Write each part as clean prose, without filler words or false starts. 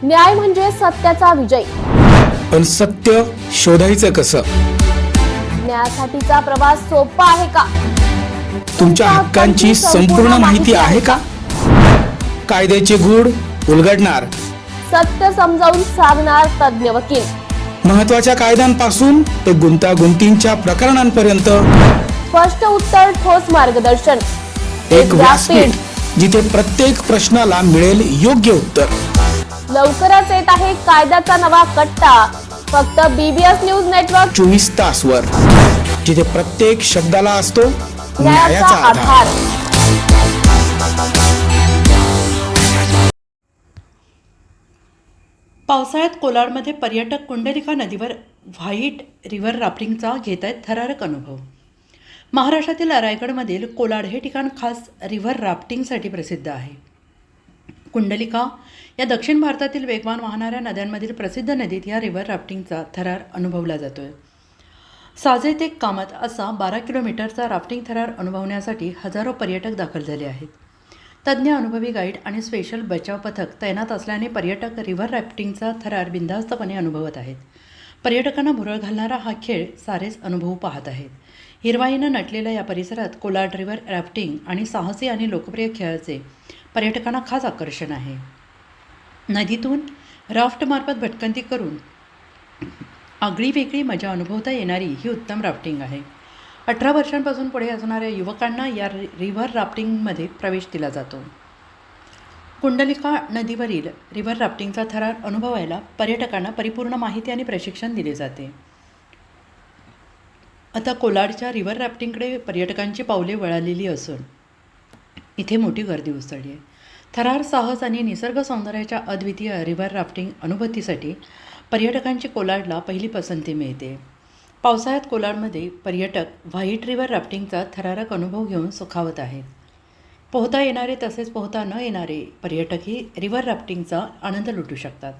न्याय म्हणजे सत्याचा विजय. पण सत्य शोधायचं कसं? न्यायासाठीचा प्रवास सोपा आहे का? तुमच्या हक्कांची संपूर्ण माहिती आहे का? कायद्याचे गूढ उलगडणार, सत्य समजावून सांगणार तज्ञ वकील. महत्त्वाच्या कायद्यांपासून ते गुंतागुंतींच्या प्रकरणांपर्यंत स्पष्ट उत्तर, ठोस मार्गदर्शन. एक व्यासपीठ जिथे प्रत्येक प्रश्नाला मिळेल योग्य उत्तर. लवकरच येत आहे कायद्याचा नवा कट्टा, फक्त BBS न्यूज नेटवर्क 24 तासवर, जिथे प्रत्येक शब्दाला असतो न्यायाचा आधार. पावसाळ्यात कोलाडमध्ये पर्यटक कुंडलिका नदीवर व्हाईट रिव्हर राफ्टिंगचा घेत आहेत थरारक अनुभव. महाराष्ट्रातील रायगडमधील कोलाड हे ठिकाण खास रिव्हर राफ्टिंगसाठी प्रसिद्ध आहे. कुंडलिका या दक्षिण भारतातील वेगवान वाहणाऱ्या नद्यांमधील प्रसिद्ध नदीत या रिव्हर राफ्टिंगचा थरार अनुभवला जातोय. साजे ते कामत असा 12 किलोमीटरचा राफ्टिंग थरार अनुभवण्यासाठी हजारो पर्यटक दाखल झाले आहेत. तज्ज्ञ अनुभवी गाईड आणि स्पेशल बचाव पथक तैनात असल्याने पर्यटक रिव्हर राफ्टिंगचा थरार बिनधास्तपणे अनुभवत आहेत. पर्यटकांना भुरळ घालणारा हा खेळ सारेच अनुभवू पाहत आहेत. हिरवाईनं नटलेल्या या परिसरात कोलाड रिव्हर राफ्टिंग आणि साहसी आणि लोकप्रिय खेळाचे पर्यटकांना खास आकर्षण आहे. नदीतून राफ्टमार्फत भटकंती करून आगळीवेगळी मजा अनुभवता येणारी ही उत्तम राफ्टिंग आहे. 18 वर्षांपासून पुढे असणाऱ्या युवकांना या रिव्हर राफ्टिंगमध्ये प्रवेश दिला जातो. कुंडलिका नदीवरील रिव्हर राफ्टिंगचा थरार अनुभवायला पर्यटकांना परिपूर्ण माहिती आणि प्रशिक्षण दिले जाते. आता कोलाडच्या रिव्हर राफ्टिंगकडे पर्यटकांची पावले वळालेली असून इथे मोठी गर्दी उसळली आहे. थरार, साहस आणि निसर्ग सौंदर्याच्या अद्वितीय रिव्हर राफ्टिंग अनुभूतीसाठी पर्यटकांची कोलाडला पहिली पसंती मिळते. पावसाळ्यात कोलाडमध्ये पर्यटक व्हाईट रिव्हर राफ्टिंगचा थरारक अनुभव घेऊन सुखावत आहेत. पोहता येणारे तसेच पोहता न येणारे पर्यटकही रिव्हर राफ्टिंगचा आनंद लुटू शकतात.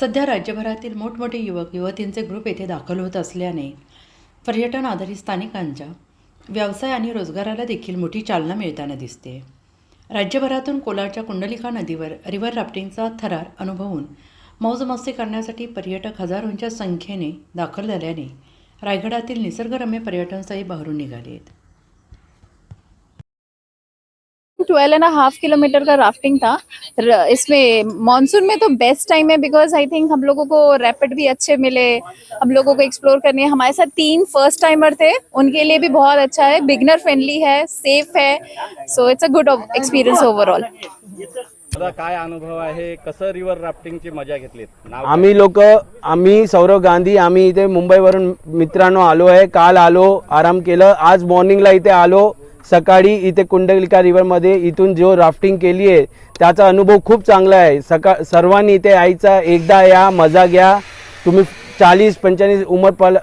सध्या राज्यभरातील मोठमोठे युवक युवतींचे ग्रुप येथे दाखल होत असल्याने पर्यटन आधारित स्थानिकांच्या व्यवसाय आणि रोजगाराला देखील मोठी चालना मिळताना दिसते. राज्यभरातून कोलाडच्या कुंडलिका नदीवर रिव्हर राफ्टिंगचा थरार अनुभवून मौजमस्ती करण्यासाठी पर्यटक हजारोंच्या संख्येने दाखल झाल्याने रायगडातील निसर्गरम्य पर्यटनस्थळी बहरून निघाले आहेत. 12.5 किलोमीटर का राफ्टिंग था. इसमें मानसून में तो बेस्ट टाइम है बिकॉज आई थिंक हम लोगों को रैपिड भी अच्छे मिले, हम लोगों को एक्सप्लोर करने. हमारे साथ 3 फर्स्ट टाइमर थे, उनके लिए भी बहुत अच्छा है. बिगनर फ्रेंडली है, सेफ है, so it's a good experience overall. काय अनुभव आहे, कसं रिव्हर राफ्टिंगची मजा घेतलीत? आम्ही सौरव गांधी, आम्ही इथे मुंबईवरून मित्रांनो आलो आहे. काल आलो, आराम केलं. आज मॉर्निंगला इथे आलो. सकाळी इथे कुंडलिका रिव्हरमध्ये इथून जो राफ्टिंग केली आहे त्याचा अनुभव खूप चांगला आहे. सर्वांनी इथे यायचा, एकदा या, मजा घ्या. तुम्ही 40-45 उमर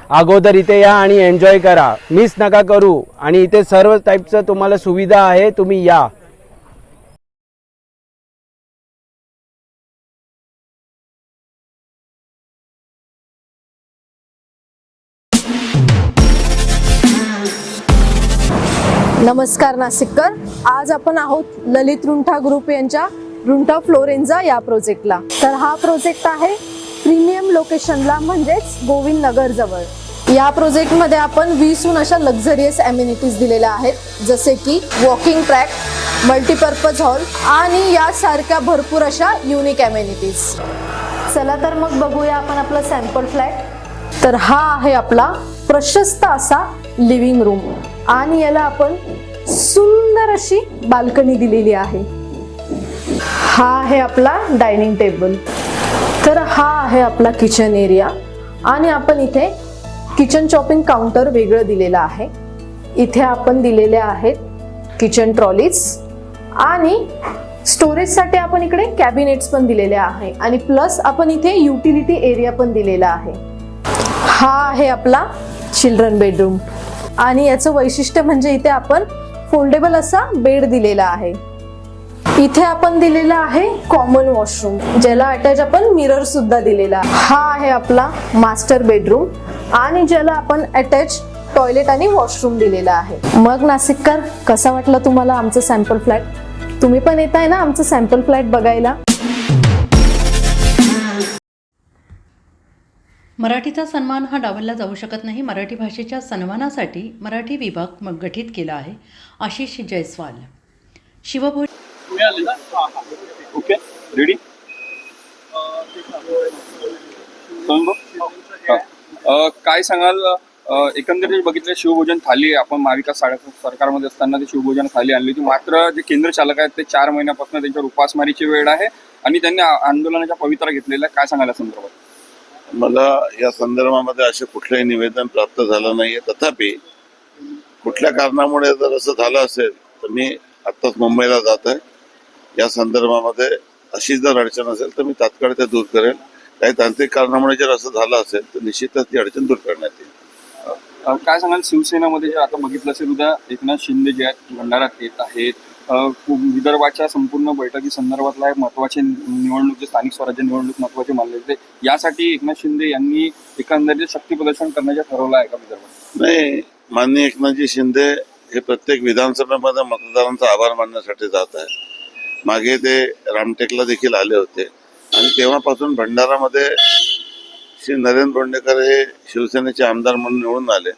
अगोदर इथे या आणि एन्जॉय करा, मिस नका करू. आणि इथे सर्व टाईपचं तुम्हाला सुविधा आहे, तुम्ही या. नमस्कार नाशिककर. आज आपण आहोत ललित रुंठा ग्रुप यांच्या रुंठा फ्लोरेन्झा या प्रोजेक्टला. तर हा प्रोजेक्ट आहे प्रीमियम लोकेशनला, म्हणजेच गोविंद नगर जवळ. या प्रोजेक्टमध्ये आपण 20हून अशा लक्झरियस ॲम्युनिटीज दिलेल्या आहेत, जसे की वॉकिंग ट्रॅक, मल्टीपर्पज हॉल आणि यासारख्या भरपूर अशा युनिक ॲम्युनिटीज. चला तर मग बघूया आपण आपला सॅम्पल फ्लॅट. तर हा आहे आपला प्रशस्त असा लिव्हिंग रूम आणि याला आपण सुंदर अशी बाल्कनी दिलेली आहे. हा आहे आपला डायनिंग टेबल. तर हा आहे आपला किचन एरिया आणि आपण इथे किचन चॉपिंग काउंटर वेगळं दिलेलं आहे. इथे आपण दिलेले आहेत किचन ट्रॉलीज आणि स्टोरेजसाठी आपण इकडे कॅबिनेट्स पण दिलेले आहे आणि प्लस आपण इथे युटिलिटी एरिया पण दिलेला आहे. हा आहे आपला चिल्ड्रन बेडरूम आणि याचं वैशिष्ट्य म्हणजे इथे आपण फोल्डेबल असा बेड दिलेला आहे. इथे आपण दिलेला आहे कॉमन वॉशरूम, ज्याला अटॅच आपण मिरर सुद्धा दिलेला आहे. हा आहे आपला मास्टर बेडरूम आणि ज्याला आपण अटॅच टॉयलेट आणि वॉशरूम दिलेला आहे. मग नाशिककर, कसा वाटला तुम्हाला आमचं सॅम्पल फ्लॅट? तुम्ही पण येताय ना आमचं सॅम्पल फ्लॅट बघायला? मराठीचा सन्मान हा डावलला जाऊ शकत नाही. मराठी भाषेच्या सन्मानासाठी मराठी विभाग मग गठीत केला आहे. आशिष जयस्वाल, शिवभोज. Okay ready. काय सांगाल, एकंदरीत बघितलं शिवभोजन थाली आपण महाविकास सरकारमध्ये असताना ते शिवभोजन थाली आणली होती, मात्र जे केंद्र चालक आहेत ते 4 महिन्यापासून त्यांच्यावर उपासमारीची वेळ आहे आणि त्यांनी आंदोलनाचा पवित्रा घेतलेला आहे. काय सांगाल या संदर्भात? मला या संदर्भामध्ये असे कुठलेही निवेदन प्राप्त झालं नाहीये. तथापि कुठल्या कारणामुळे जर असं झालं असेल तर मी आत्ताच मुंबईला जात आहे. या संदर्भामध्ये अशी जर अडचण असेल तर मी तात्काळ ते दूर करेल. काही तांत्रिक कारणामुळे जर असं झालं असेल तर निश्चितच ती अडचण दूर करण्यात येईल. काय सांगाल, शिवसेनेमध्ये जे आता बघितलं असेल उद्या एकनाथ शिंदे जे आहेत भंडाऱ्यात येत आहेत, विदर्भाच्या संपूर्ण बैठकी संदर्भातला एक महत्वाचे निवडणूक, जे स्थानिक स्वराज्य निवडणूक महत्वाचे मानले जाते, यासाठी एकनाथ शिंदे यांनी एकंदरीत शक्ती प्रदर्शन करण्याचे ठरवलं आहे का विदर्भात? नाही, माननीय एकनाथजी शिंदे हे प्रत्येक विधानसभेमध्ये मतदारांचा आभार मानण्यासाठी जात आहे. मागे ते रामटेकला देखील आले होते आणि तेव्हापासून भंडारामध्ये श्री नरेंद्र बोंडेकर हे शिवसेनेचे आमदार म्हणून निवडून आले.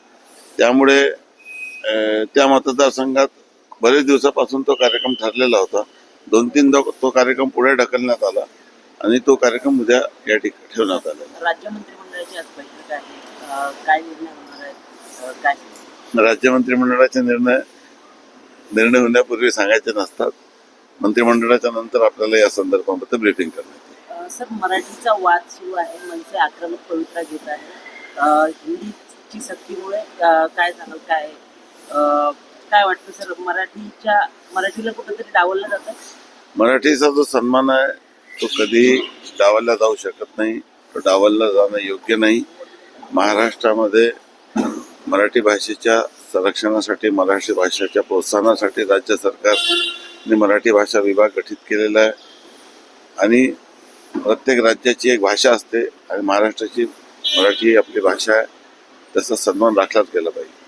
त्यामुळे त्या मतदारसंघात बरेच दिवसापासून तो कार्यक्रम ठरलेला होता. 2-3 तो कार्यक्रम पुढे ढकलण्यात आला आणि तो कार्यक्रम उद्या या ठिकाणी ठेवण्यात आला. राज्य मंत्रिमंडळाची आज बैठक आहे, काय निर्णय होणार आहे? काय राज्य मंत्रिमंडळाचे निर्णय होण्यापूर्वी सांगायचे नसतात. मंत्रिमंडळाच्या नंतर आपल्याला या संदर्भामध्ये ब्रीफिंग करण्यात येईल. सर, मराठीचा वाद सुरू आहे, मनसे आक्रमक पवित्रा घेत आहे. हिंदीची सक्तीमुळे काय सांगाल, काय वाटतं सर? मराठीला कुठेतरी डावललं जातं. मराठीचा जो सन्मान आहे तो कधी डावलला जाऊ शकत नाही. तो डावलला जाणं योग्य नाही. महाराष्ट्रामध्ये मराठी भाषेच्या संरक्षणासाठी, मराठी भाषेच्या प्रोत्साहनासाठी राज्य सरकारने मराठी भाषा विभाग गठीत केलेला आहे आणि प्रत्येक राज्याची एक भाषा असते आणि महाराष्ट्राची मराठी ही आपली भाषा आहे. त्याचा सन्मान राखलाच गेला पाहिजे.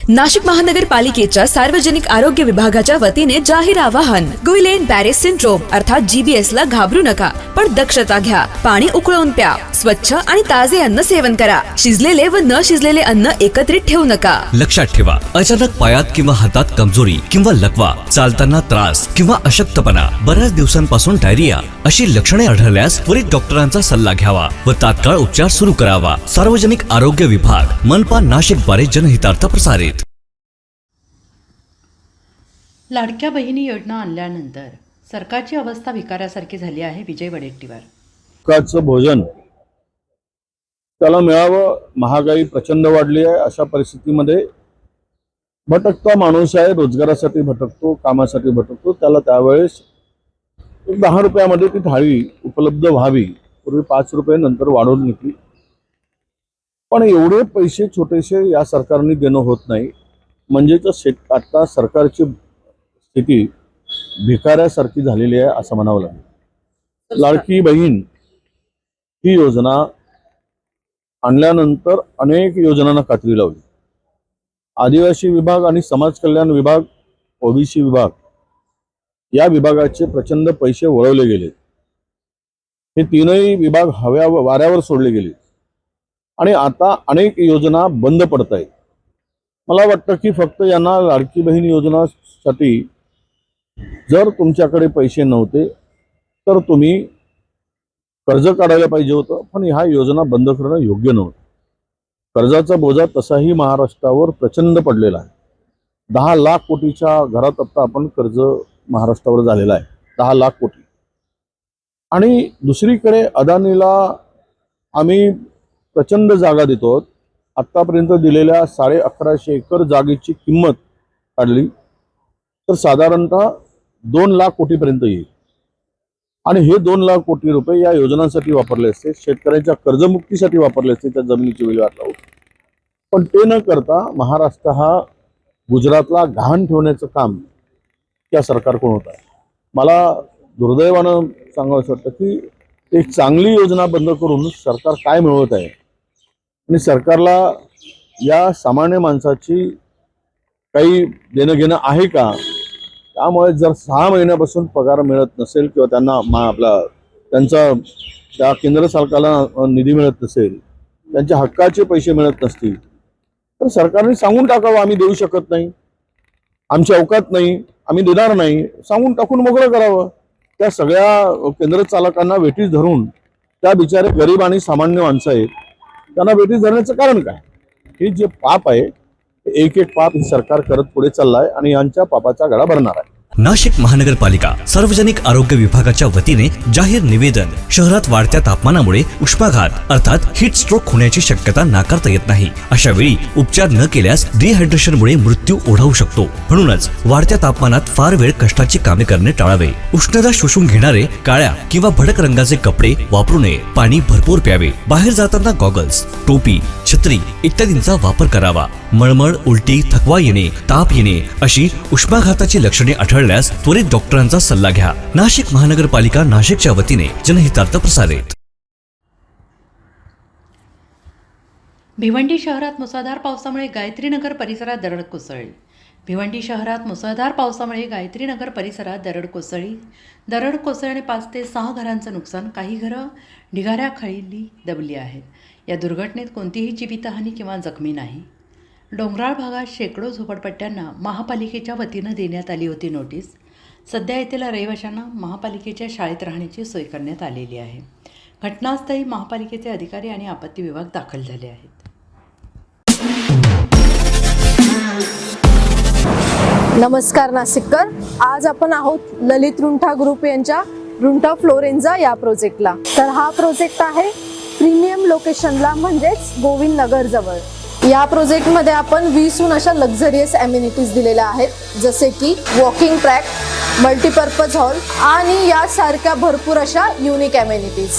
नाशिक महानगरपालिकेच्या सार्वजनिक आरोग्य विभागाच्या वतीने जाहीर आवाहन. गुइलेन बॅरे सिंड्रोम अर्थात GBS ला घाबरू नका, पण दक्षता घ्या. पाणी उकळून प्या. स्वच्छ आणि ताजे अन्न सेवन करा. शिजलेले व न शिजलेले अन्न एकत्रित ठेवू नका. लक्षात ठेवा, अचानक पायात किंवा हातात कमजोरी किंवा लकवा, चालताना त्रास किंवा अशक्तपणा, बऱ्याच दिवसांपासून डायरिया अशी लक्षणे आढळल्यास त्वरित डॉक्टरांचा सल्ला घ्यावा व तात्काळ उपचार सुरू करावा. सार्वजनिक आरोग्य विभाग, मनपा नाशिक द्वारे जनहितार्थ प्रसारित. लाडक्या बहिणी योजना आणल्यानंतर सरकारची अवस्था भिकाऱ्यासारखी झाली आहे. विजय वडेट्टीवार. सरकारचं भोजन त्याला मिळावं, महागाई प्रचंड वाढली आहे. अशा परिस्थितीमध्ये भटकता माणूस आहे, रोजगारासाठी भटकतो, कामासाठी भटकतो. त्याला त्यावेळेस 10 रुपयामध्ये ती थाळी उपलब्ध व्हावी. पूर्वी 5 रुपये, नंतर वाढवून घेतली. पण एवढे पैसे छोटेसे या सरकारने देणं होत नाही. म्हणजेच आता सरकारची स्थिती भिकाऱ्यासारखी झालेली आहे असं म्हणावं लागेल. लाडकी बहीण ही योजना आणल्यानंतर अनेक योजनांना कात्री लावली. आदिवासी विभाग आणि समाज कल्याण विभाग, OBC विभाग या विभागाचे प्रचंड पैसे वळवले गेले. हे तीनही विभाग वाऱ्यावर सोडले गेले आणि आता अनेक योजना बंद पडत आहेत. मला वाटतं की फक्त यांना लाडकी बहीण योजनासाठी जर तुमच्याकडे पैसे नव्हते तर तुम्ही कर्ज काढायला पाहिजे होतं, पण ह्या योजना बंद करणं योग्य नव्हतं. कर्जाचा बोजा तसाही महाराष्ट्रावर प्रचंड पडलेला आहे. 10 लाख कोटीच्या घरात आता आपण कर्ज महाराष्ट्रावर झालेला आहे, 10 लाख कोटी. आणि दुसरीकडे अदानीला आम्ही प्रचंड जागा देतो. आत्तापर्यंत दिलेल्या 1150 एकर जागेची किंमत काढली तर साधारणतः 2 लाख कोटीपर्यंत येईल. आणि हे 2 लाख कोटी रुपये या योजनांसाठी वापरले असते, शेतकऱ्यांच्या कर्जमुक्तीसाठी वापरले असते, त्या जमिनीची विल्हेवाट लावून. पण ते न करता महाराष्ट्र हा गुजरातला गहाण ठेवण्याचं काम या सरकारकडून होत आहे. मला दुर्दैवानं सांगावं वाटतं की एक चांगली योजना बंद करून सरकार काय मिळवत आहे आणि सरकारला या सामान्य माणसाची काही देणं घेणं आहे का त्यामुळे जर 6 महिन्यापासून पगार मिळत नसेल किंवा त्यांना त्यांचा त्या केंद्र सरकारला निधी मिळत नसेल, त्यांच्या हक्काचे पैसे मिळत नसतील, तर सरकारने सांगून टाकावं आम्ही देऊ शकत नाही, आमची अवकात नाही, आम्ही देणार नाही, सांगून टाकून मोकळं करावं. त्या सगळ्या केंद्र चालकांना वेठीस धरून त्या बिचारे गरीब आणि सामान्य माणसं आहेत, त्यांना वेठीस धरण्याचं कारण काय? हे जे पाप आहे, एक एक पाप ही सरकार करत पुढे चाललाय आणि यांच्या पापाचा गळा भरणार आहे. नाशिक महानगरपालिका सार्वजनिक आरोग्य विभागाच्या वतीने जाहीर निवेदन. शहरात वाढत्या तापमानामुळे उष्माघात अर्थात हीट स्ट्रोक होण्याची शक्यता नाकारता येत नाही. अशा वेळी उपचार न केल्यास डिहायड्रेशनमुळे मृत्यू ओढावू शकतो. म्हणूनच वाढत्या तापमानात फार वेळ कष्टाची कामे करणे टाळावे. उष्णता शोषून घेणारे काळ्या किंवा भडक रंगाचे कपडे वापरू नये. पाणी भरपूर प्यावे. बाहेर जाताना गॉगल्स, टोपी, छत्री इत्यादींचा वापर करावा. मळमळ, उलटी, थकवा येणे, ताप येणे अशी उष्माघाताची लक्षणे आढळल्यास त्वरित डॉक्टरांचा सल्ला घ्या. नाशिक महानगरपालिका नाशिकच्या वतीने जनहितार्थ प्रसारित. भिवंडी शहरात मुसळधार पावसामुळे गायत्रीनगर परिसरात दरड कोसळली. भिवंडी शहरात मुसळधार पावसामुळे गायत्रीनगर परिसरात दरड कोसळली. दरड कोसळल्याने 5 ते 6 घरांचं नुकसान. काही घरं ढिगाऱ्याखाली दबली आहेत. या दुर्घटनेत कोणतीही जीवितहानी किंवा जखमी नाही. डोंगराळ भागात शेकडो झोपडपट्ट्यांना महापालिकेच्या वतीनं देण्यात आली होती नोटीस. सध्या येथील रहिवाशांना महापालिकेच्या शाळेत राहण्याची सोय करण्यात आलेली आहे. घटनास्थळी महापालिकेचे अधिकारी आणि आपत्ती विभाग दाखल झाले आहेत. नमस्कार नाशिककर, आज आपण आहोत ललित रुंठा ग्रुप यांच्या रुंठा फ्लोरेन्झा या प्रोजेक्टला. तर हा प्रोजेक्ट आहे प्रीमियम लोकेशनला, म्हणजेच गोविंद नगर जवळ. या प्रोजेक्टमध्ये आपण 20हून अशा लक्झरियस ॲम्युनिटीज दिलेल्या आहेत, जसे की वॉकिंग ट्रॅक, मल्टीपर्पज हॉल आणि यासारख्या भरपूर अशा युनिक ॲम्युनिटीज.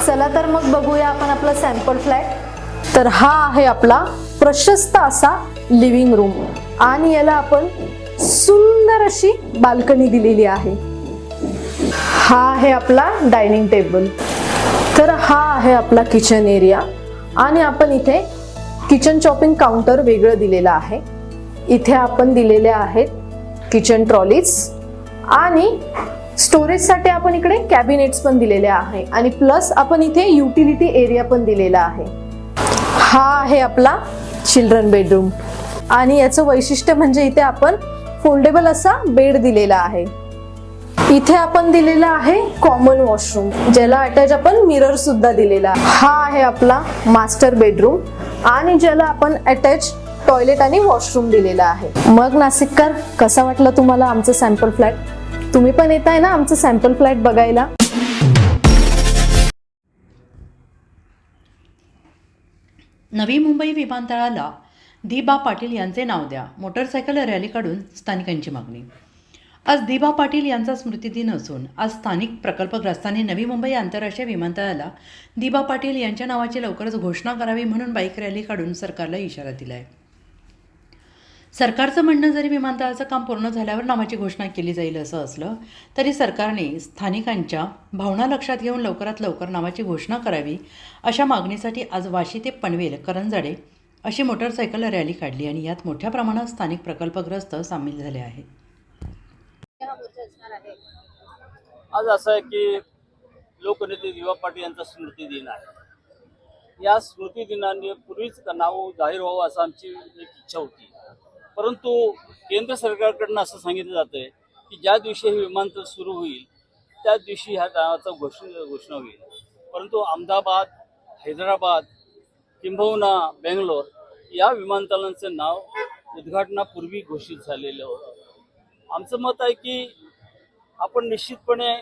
चला तर मग बघूया आपण आपला सॅम्पल फ्लॅट. तर हा आहे आपला प्रशस्त असा लिव्हिंग रूम आणि याला आपण सुंदर अशी बाल्कनी दिलेली आहे. हा आहे आपला डायनिंग टेबल. तर हा आहे आपला किचन एरिया आणि आपण इथे किचन चॉपिंग काउंटर वेगळं दिलेलं आहे. इथे आपण दिलेले आहेत किचन ट्रॉलीज आणि स्टोरेजसाठी आपण इकडे कॅबिनेट्स पण दिलेले आहे आणि प्लस आपण इथे युटिलिटी एरिया पण दिलेला आहे. हा आहे आपला चिल्ड्रन बेडरूम आणि याचं वैशिष्ट्य म्हणजे इथे आपण फोल्डेबल असा बेड दिलेला आहे. इथे आपण दिलेला आहे कॉमन वॉशरूम, ज्याला अटॅच आपण मिरर सुद्धा दिलेला आहे. हा आहे आपला मास्टर बेडरूम आणि ज्याला आपण अटॅच टॉयलेट आणि वॉशरूम दिलेला आहे. मग नाशिककर, कसा वाटलं तुम्हाला आमचं सॅम्पल फ्लॅट? तुम्ही पण येत आहे ना आमचं सॅम्पल फ्लॅट बघायला? नवी मुंबई विमानतळाला दिबा पाटील यांचे नाव द्या. मोटरसायकल रॅली काढून स्थानिकांची मागणी. आज दिबा पाटील यांचा स्मृतिदिन असून आज स्थानिक प्रकल्पग्रस्तांनी नवी मुंबई आंतरराष्ट्रीय विमानतळाला दिबा पाटील यांच्या नावाची लवकरच घोषणा करावी म्हणून बाईक रॅली काढून सरकारला इशारा दिला आहे. सरकारचं म्हणणं जरी विमानतळाचं काम पूर्ण झाल्यावर नावाची घोषणा केली जाईल असं असलं तरी सरकारने स्थानिकांच्या भावना लक्षात घेऊन लवकरात लवकर नावाची घोषणा करावी अशा मागणीसाठी आज वाशी ते पनवेल करंजाडे अशी मोटरसायकल रॅली काढली आणि यात मोठ्या प्रमाणात स्थानिक प्रकल्पग्रस्त सामील झाले आहेत. आज असं आहे की लोकनेते दिबा पाटील यांचा स्मृतिदिन आहे. या स्मृतिदिनाने पूर्वीच नाव जाहीर व्हावं असं आमची एक इच्छा होती, परंतु केंद्र सरकारकडनं असं सांगितलं जातंय की ज्या दिवशी हे विमानतळ सुरू होईल त्या दिवशी ह्या नावाचा घोषणा होईल. परंतु अहमदाबाद, हैदराबाद किंबहुना बेंगलोर या विमानतळांचं नाव उद्घाटनापूर्वी घोषित झालेलं होतं. आमचं मत आहे की आपण निश्चितपणे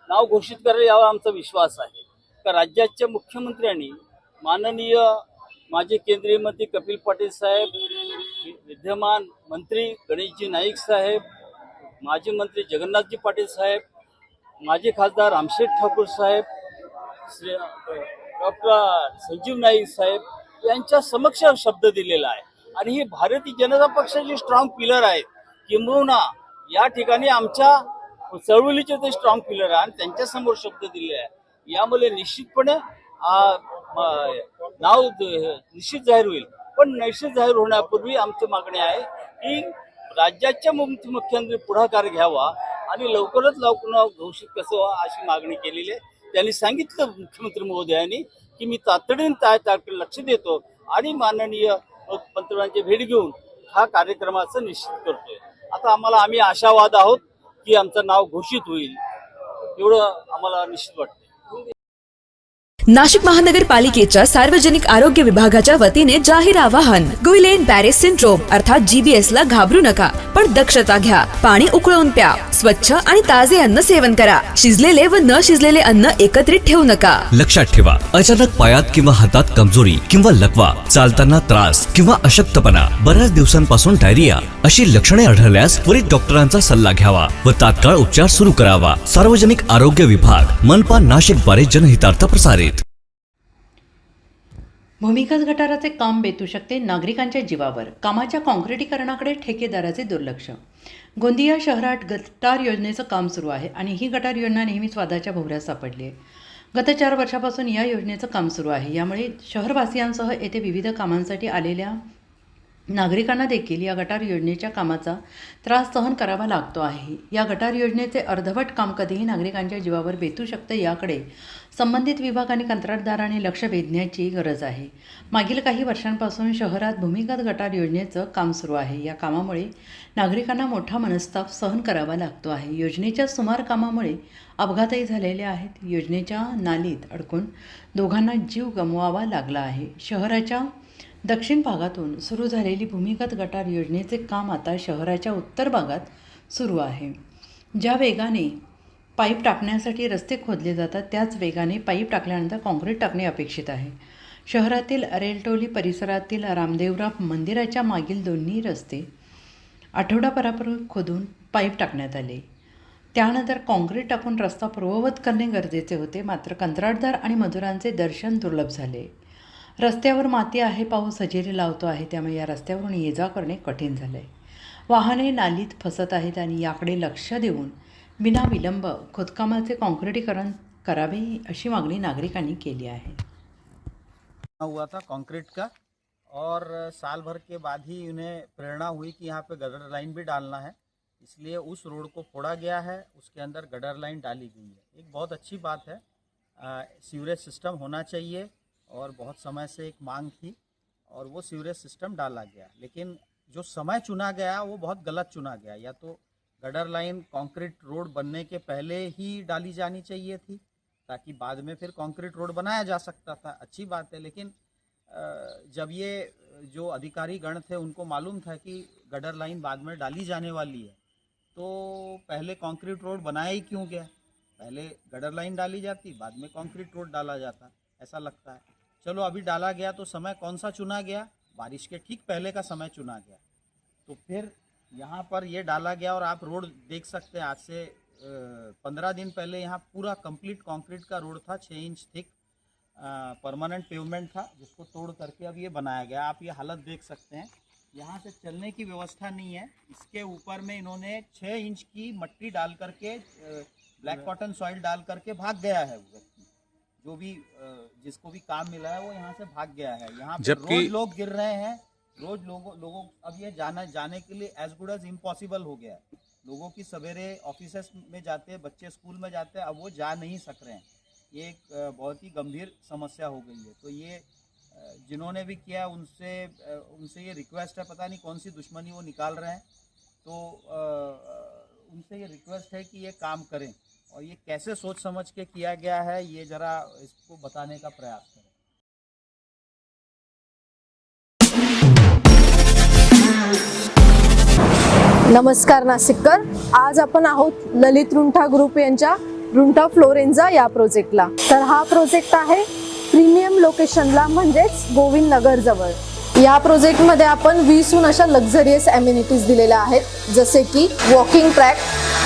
नाव घोषित करायला यावा आमचा विश्वास आहे. का राज्याच्या मुख्यमंत्र्यांनी माननीय माजी केंद्रीय मंत्री कपिल पाटील साहेब, विद्यमान मंत्री गणेशजी नाईक साहेब, माजी मंत्री जगन्नाथजी पाटील साहेब, माजी खासदार रामशेठ ठाकूर साहेब, डॉक्टर संजीव नाईक साहेब यांच्या समक्ष शब्द दिलेला आहे आणि ही भारतीय जनता पक्षाची स्ट्रॉंग पिलर आहेत. किंबहुना या ठिकाणी आमच्या चळवळीचे ते स्ट्रॉंग पिलर आहे आणि त्यांच्यासमोर शब्द दिले आहे. यामुळे निश्चितपणे नाव निश्चित जाहीर होईल. पण निश्चित जाहीर होण्यापूर्वी आमची मागणी आहे की राज्याच्या मुख्यमंत्री पुढाकार घ्यावा आणि लवकरात लवकर घोषित कसं व्हावं अशी मागणी केलेली आहे. त्यांनी सांगितलं मुख्यमंत्री महोदयांनी की मी तातडीने त्याकडे लक्ष देतो आणि माननीय पंतप्रधानांची भेट घेऊन हा कार्यक्रमाचं निश्चित करतोय. आता आम्ही आशावाद आहोत की आमचं नाव घोषित होईल, एवढं आम्हाला निश्चित वाटतं. नाशिक महानगरपालिकेच्या सार्वजनिक आरोग्य विभागाच्या वतीने जाहीर आवाहन. गुइलेन बॅरेस सिंड्रोम अर्थात GBS ला घाबरू नका, पण दक्षता घ्या. पाणी उकळून प्या. स्वच्छ आणि ताजे अन्न सेवन करा. शिजलेले व न शिजलेले अन्न एकत्रित ठेवू नका. लक्षात ठेवा, अचानक पायात किंवा हातात कमजोरी किंवा लकवा, चालताना त्रास किंवा अशक्तपणा, बऱ्याच दिवसांपासून डायरिया अशी लक्षणे आढळल्यास त्वरित डॉक्टरांचा सल्ला घ्यावा व तात्काळ उपचार सुरू करावा. सार्वजनिक आरोग्य विभाग मनपा नाशिक द्वारे जनहितार्थ प्रसारित. भूमिगत गटाराचे काम बेतू शकते नागरिकांच्या जीवावर. कामाच्या काँक्रिटीकरणाकडे ठेकेदाराचे दुर्लक्ष. गोंदिया शहरात गटार योजनेचं काम सुरू आहे आणि ही गटार योजना नेहमीच वादाच्या भोवऱ्यात सापडली आहे. गत 4 वर्षापासून या योजनेचं काम सुरू आहे. यामुळे शहरवासियांसह येथे विविध कामांसाठी आलेल्या नागरिकांना देखील या गटार योजनेच्या कामाचा त्रास सहन करावा लागतो आहे. या गटार योजनेचे अर्धवट काम कधीही नागरिकांच्या जीवावर बेतू शकते, याकडे संबंधित विभाग आणि कंत्राटदाराने लक्ष वेधण्याची गरज आहे. मागील काही वर्षांपासून शहरात भूमिगत गटार योजनेचं काम सुरू आहे. या कामामुळे नागरिकांना मोठा मनस्ताप सहन करावा लागतो आहे. योजनेच्या सुमार कामामुळे अपघातही झालेले आहेत. योजनेच्या नालीत अडकून दोघांना जीव गमवावा लागला आहे. शहराच्या दक्षिण भागातून सुरू झालेली भूमिगत गटार योजनेचे काम आता शहराच्या उत्तर भागात सुरू आहे. ज्या वेगाने पाईप टाकण्यासाठी रस्ते खोदले जातात त्याच वेगाने पाईप टाकल्यानंतर काँक्रीट टाकणे अपेक्षित आहे. शहरातील रेलटोली परिसरातील रामदेवराव मंदिराच्या मागील दोन्ही रस्ते आठवडाभरापूर्वी खोदून पाईप टाकण्यात आले. त्यानंतर काँक्रीट टाकून रस्ता पूर्ववत करणे गरजेचे होते, मात्र कंत्राटदार आणि मजुरांचे दर्शन दुर्लभ झाले. रस्त्यावर माती आहे, पाऊस हजेरी लावतो आहे, त्यामुळे या रस्त्यावरून ये जा करणे कठीण झाले. वाहने नालीत फसत आहेत आणि याकडे लक्ष देऊन बिनाविलंब खोदकामाचे काँक्रिटीकरण करावे अशी मागणी नागरिकांनी केली आहे. हुआ था कंक्रीट का और साल भर के बाद ही उन्हें प्रेरणा हुई कि यहाँ पे गटर लाइन भी डालना है, इसलिए उस रोड को फोड़ा गया है, उसके अंदर गटर लाइन डाली गई है. एक बहुत अच्छी बात है. सीवरेज सिस्टम होना चाहिए और बहुत समय से एक मांग थी और वो सीवरेज सिस्टम डाला गया, लेकिन जो समय चुना गया वो बहुत गलत चुना गया. या तो गटर लाइन कंक्रीट रोड बनने के पहले ही डाली जानी चाहिए थी ताकि बाद में फिर कंक्रीट रोड बनाया जा सकता था. अच्छी बात है, लेकिन जब ये जो अधिकारी गण थे उनको मालूम था कि गटर लाइन बाद में डाली जाने वाली है, तो पहले कंक्रीट रोड बनाया ही क्यों गया? पहले गटर लाइन डाली जाती, बाद में कंक्रीट रोड डाला जाता, ऐसा लगता है. चलो अभी डाला गया तो समय कौन सा चुना गया? बारिश के ठीक पहले का समय चुना गया. तो फिर यहाँ पर ये डाला गया और आप रोड देख सकते हैं. आज से 15 दिन पहले यहाँ पूरा कंप्लीट कंक्रीट का रोड था, 6 इंच थिक परमानेंट पेवमेंट था, जिसको तोड़ करके अब ये बनाया गया. आप ये हालत देख सकते हैं. यहाँ से चलने की व्यवस्था नहीं है. इसके ऊपर में इन्होंने 6 इंच की मट्टी डाल करके ब्लैक कॉटन सॉइल डाल करके भाग गया है. जो भी जिसको भी काम मिला है वो यहाँ से भाग गया है. यहाँ पे रोज लोग गिर रहे हैं, रोज लोगों अब ये जाने के लिए एज गुड एज इम्पॉसिबल हो गया है. लोगों की सवेरे ऑफिसेस में जाते हैं, बच्चे स्कूल में जाते हैं, अब वो जा नहीं सक रहे हैं. ये एक बहुत ही गंभीर समस्या हो गई है. तो ये जिन्होंने भी किया उनसे ये रिक्वेस्ट है, पता नहीं कौन सी दुश्मनी वो निकाल रहे हैं, तो उनसे ये रिक्वेस्ट है कि ये काम करें और ये कैसे सोच समझ के किया गया है ये जरा इसको बताने का प्रयास करें. नमस्कार नाशिककर. आज आपण आहोत ललित रुंठा ग्रुप यांच्या रुंठा फ्लोरेन्झा या प्रोजेक्टला. तर हा प्रोजेक्ट आहे प्रीमियम लोकेशनला, म्हणजेच गोविंद नगर जवळ. या प्रोजेक्टमध्ये आपण 20हून अशा लक्झरियस ॲम्युनिटीज दिलेल्या आहेत, जसे की वॉकिंग ट्रॅक,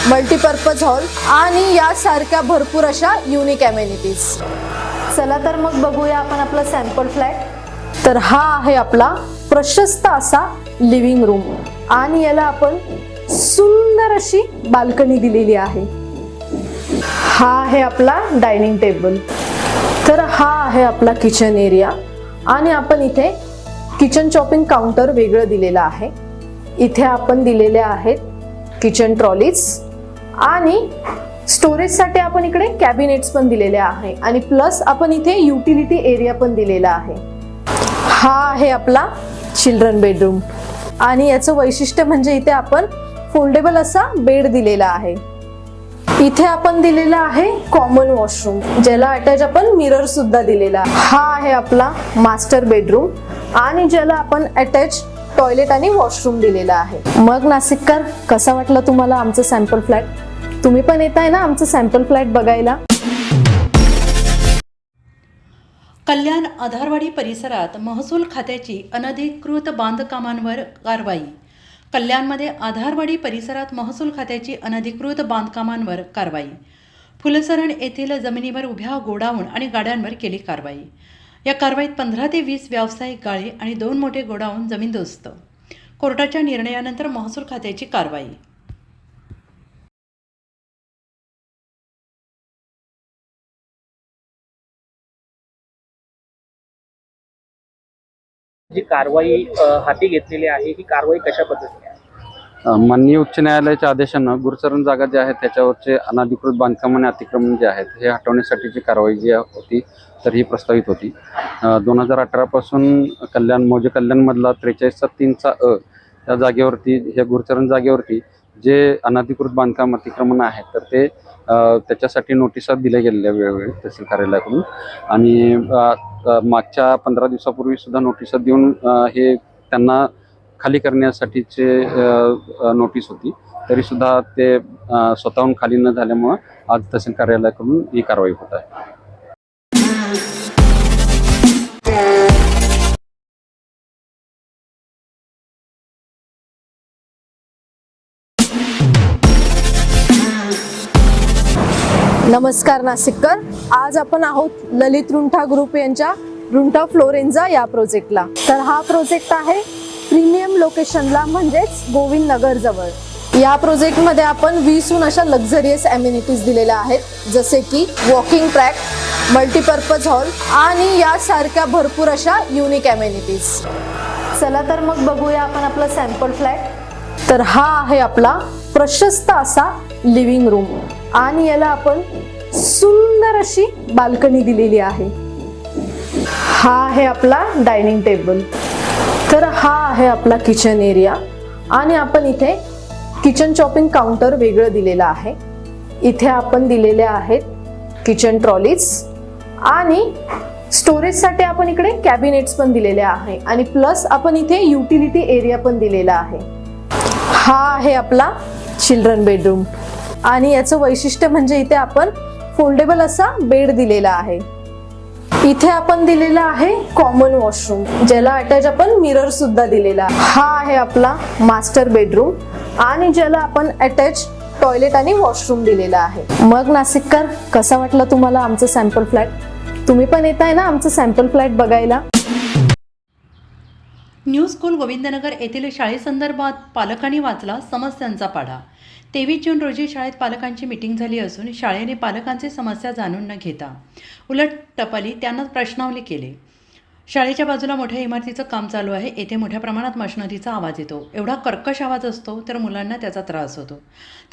मल्टीपर्पज हॉल आणि यासारख्या भरपूर अशा युनिक ॲम्युनिटीज. चला तर मग बघूया आपण आपला सॅम्पल फ्लॅट. तर हा आहे आपला प्रशस्त असा लिव्हिंग रूम आणि याला आपण सुंदर अशी बाल्कनी दिलेली आहे. हा आहे आपला डायनिंग टेबल. तर हा आहे आपला किचन एरिया आणि आपण इथे किचन चॉपिंग काउंटर वेगळं दिलेलं आहे. इथे आपण दिलेल्या आहेत किचन ट्रॉलीज आणि स्टोरेजसाठी आपण इकडे कॅबिनेट्स पण दिलेले आहे आणि प्लस आपण इथे युटिलिटी एरिया पण दिलेला आहे. हा आहे आपला चिल्ड्रन बेडरूम आणि याचं वैशिष्ट्य म्हणजे इथे आपण फोल्डेबल असा बेड दिलेला आहे. इथे आपण दिलेला आहे कॉमन वॉशरूम, ज्याला अटॅच आपण मिरर सुद्धा दिलेला आहे. हा आहे आपला मास्टर बेडरूम आणि ज्याला आपण अटॅच टॉयलेट आणि वॉशरूम दिलेला आहे. मग नाशिककर, कसा वाटला तुम्हाला आमचं सॅम्पल फ्लॅट? तुम्ही पण येताय ना आमचं सॅम्पल फ्लॅट बघायला? कल्याण आधारवाडी परिसरात महसूल खात्याची अनधिकृत बांधकामांवर कारवाई. कल्याणमध्ये आधारवाडी परिसरात महसूल खात्याची अनधिकृत बांधकामांवर कारवाई. फुलसरण येथील जमिनीवर उभ्या गोडाऊन आणि गाड्यांवर केली कारवाई. या कारवाईत 15 ते 20 व्यावसायिक गाळे आणि 2 मोठे गोडाऊन जमीनदोस्त. कोर्टाच्या निर्णयानंतर महसूल खात्याची कारवाई. जी कारवाई हाती घेतलेली आहे ही कारवाई कशा पद्धतीने आहे? माननीय उच्च न्यायालयाच्या आदेशानं गुरुचरण जागा ज्या आहेत त्याच्यावरचे अनधिकृत बांधकाम आणि अतिक्रमण जे आहेत हे हटवण्यासाठीची कारवाई जी होती तर ही प्रस्तावित होती. 2018 पासून कल्याणमधला 43/3 त्या जागेवरती, ह्या गुरुचरण जागेवरती जे अनधिकृत बांधकाम अतिक्रमण आहेत तर ते त्याच्यासाठी नोटिसा दिल्या गेलेल्या वेळोवेळी तहसील कार्यालयाकडून आणि मागच्या 15 दिवसापूर्वी सुद्धा नोटिसा देऊन हे त्यांना खाली करण्यासाठीचे नोटीस होती. तरीसुद्धा ते स्वतःहून खाली न झाल्यामुळं आज तहसील कार्यालयाकडून ही कारवाई होत आहे. नमस्कार नाशिककर, आज आपण आहोत ललित रुंठा ग्रुप यांच्या रुंठा फ्लोरेन्झा या प्रोजेक्टला. तर हा प्रोजेक्ट आहे प्रीमियम लोकेशनला, म्हणजेच गोविंद नगर जवळ. या प्रोजेक्टमध्ये आपण 20हून अशा लक्झरियस ॲम्युनिटीज दिलेल्या आहेत, जसे की वॉकिंग ट्रॅक, मल्टीपर्पज हॉल आणि यासारख्या भरपूर अशा युनिक ॲम्युनिटीज. चला तर मग बघूया आपण आपला सॅम्पल फ्लॅट. तर हा आहे आपला प्रशस्त असा लिव्हिंग रूम आणि याला आपण सुंदर अशी बाल्कनी दिलेली आहे. हा आहे आपला डायनिंग टेबल. तर हा आहे आपला किचन एरिया आणि आपण इथे किचन चॉपिंग काउंटर वेगळं दिलेलं आहे. इथे आपण दिलेले आहेत किचन ट्रॉलीज आणि स्टोरेजसाठी आपण इकडे कॅबिनेट्स पण दिलेले आहे आणि प्लस आपण इथे युटिलिटी एरिया पण दिलेला आहे. हा आहे आपला चिल्ड्रन बेडरूम आणि याचं वैशिष्ट्य म्हणजे इथे आपण फोल्डेबल असा बेड दिलेला आहे. इथे आपण दिलेला आहे कॉमन वॉशरूम, ज्याला अटॅच आपण मिरर सुद्धा दिलेला आहे. हा आहे आपला मास्टर बेडरूम आणि ज्याला आपण अटॅच टॉयलेट आणि वॉशरूम दिलेला आहे. मग नाशिककर, कसा वाटला तुम्हाला आमचं सॅम्पल फ्लॅट? तुम्ही पण येताय ना आमचं सॅम्पल फ्लॅट बघायला? न्यू स्कूल गोविंदनगर येथील शाळेसंदर्भात पालकांनी वाचला समस्यांचा पाढा. 23 जून रोजी शाळेत पालकांची मीटिंग झाली असून शाळेने पालकांची समस्या जाणून न घेता उलट टपाली त्यांना प्रश्नावली केले. शाळेच्या बाजूला मोठ्या इमारतीचं काम चालू आहे. येथे मोठ्या प्रमाणात मशिनरीचा आवाज येतो. एवढा कर्कश आवाज असतो तर मुलांना त्याचा त्रास होतो.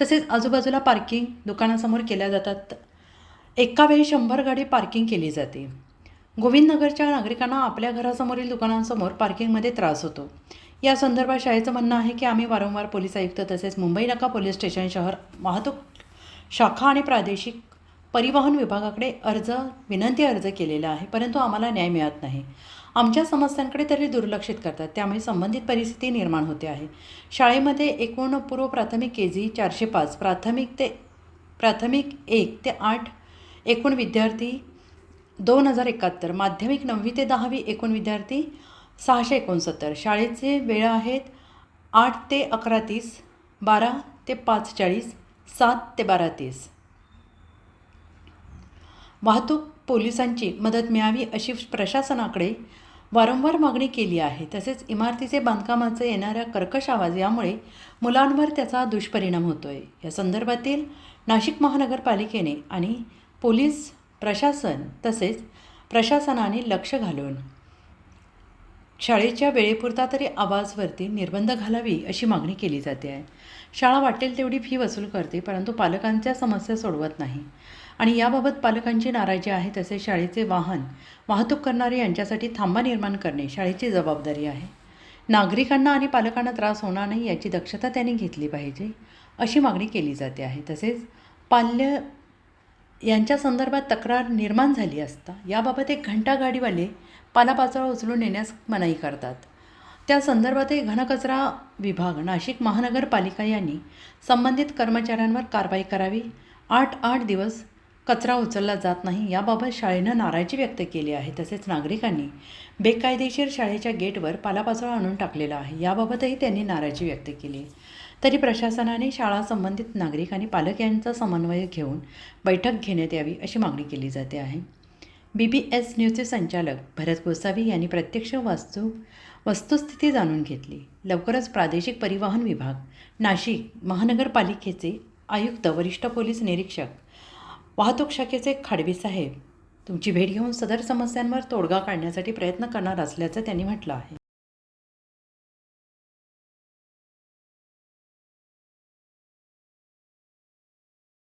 तसेच आजूबाजूला पार्किंग दुकानासमोर केल्या जातात. एका वेळी 100 गाडी पार्किंग केली जाते. गोविंदनगरच्या नागरिकांना आपल्या घरासमोरील दुकानांसमोर पार्किंगमध्ये त्रास होतो. या संदर्भात शाळेचं म्हणणं आहे की आम्ही वारंवार पोलीस आयुक्त तसेच मुंबई नाका पोलीस स्टेशन, शहर वाहतूक शाखा आणि प्रादेशिक परिवहन विभागाकडे विनंती अर्ज केलेला आहे, परंतु आम्हाला न्याय मिळत नाही. आमच्या समस्यांकडे तरी दुर्लक्षित करतात, त्यामुळे संबंधित परिस्थिती निर्माण होते आहे. शाळेमध्ये एकूण पूर्व प्राथमिक KG 405, प्राथमिक 1 ते 8 एकूण विद्यार्थी 2071, माध्यमिक 9वी ते 10वी एकूण विद्यार्थी 669. शाळेचे वेळ आहेत 8 ते 11:30, 12 ते 5:40, 7 ते 12:30. वाहतूक पोलिसांची मदत मिळावी अशी प्रशासनाकडे वारंवार मागणी केली आहे. तसेच इमारतीचे बांधकामाचे येणाऱ्या कर्कश आवाज यामुळे मुलांवर त्याचा दुष्परिणाम होतो आहे. या संदर्भातील नाशिक महानगरपालिकेने आणि पोलीस प्रशासन तसेच प्रशासनाने लक्ष घालून शाळेच्या वेळेपुरता तरी आवाजवरती निर्बंध घालावी अशी मागणी केली जाते आहे. शाळा वाटेल तेवढी फी वसूल करते, परंतु पालकांच्या समस्या सोडवत नाही आणि याबाबत पालकांची नाराजी आहे. तसेच शाळेचे वाहतूक करणारे यांच्यासाठी थांबा निर्माण करणे शाळेची जबाबदारी आहे. नागरिकांना आणि पालकांना त्रास होणार नाही याची दक्षता त्यांनी घेतली पाहिजे अशी मागणी केली जाते आहे. तसेच पाल्य यांच्या संदर्भात तक्रार निर्माण झाली असता याबाबत एक घंटागाडीवाले पालापाचोळा उचलून नेण्यास मनाई करतात. त्या संदर्भातही घनकचरा विभाग नाशिक महानगरपालिका यांनी संबंधित कर्मचाऱ्यांवर कारवाई करावी. 8 दिवस कचरा उचलला जात नाही याबाबत शाळेनं नाराजी व्यक्त केली आहे. तसेच नागरिकांनी बेकायदेशीर शाळेच्या गेटवर पालापाचोळा आणून टाकलेला आहे याबाबतही त्यांनी नाराजी व्यक्त केली. तरी प्रशासनाने शाळा संबंधित नागरिक आणि पालक यांचा समन्वय घेऊन बैठक घेण्यात यावी अशी मागणी केली जाते आहे. BBS न्यूजचे संचालक भरत गोसावी यांनी प्रत्यक्ष वस्तुस्थिती जाणून घेतली. लवकरच प्रादेशिक परिवहन विभाग, नाशिक महानगरपालिकेचे आयुक्त, वरिष्ठ पोलीस निरीक्षक, वाहतूक शाखेचे खाडवी साहेब तुमची भेट घेऊन सदर समस्यांवर तोडगा काढण्यासाठी प्रयत्न करणार असल्याचं त्यांनी म्हटलं आहे.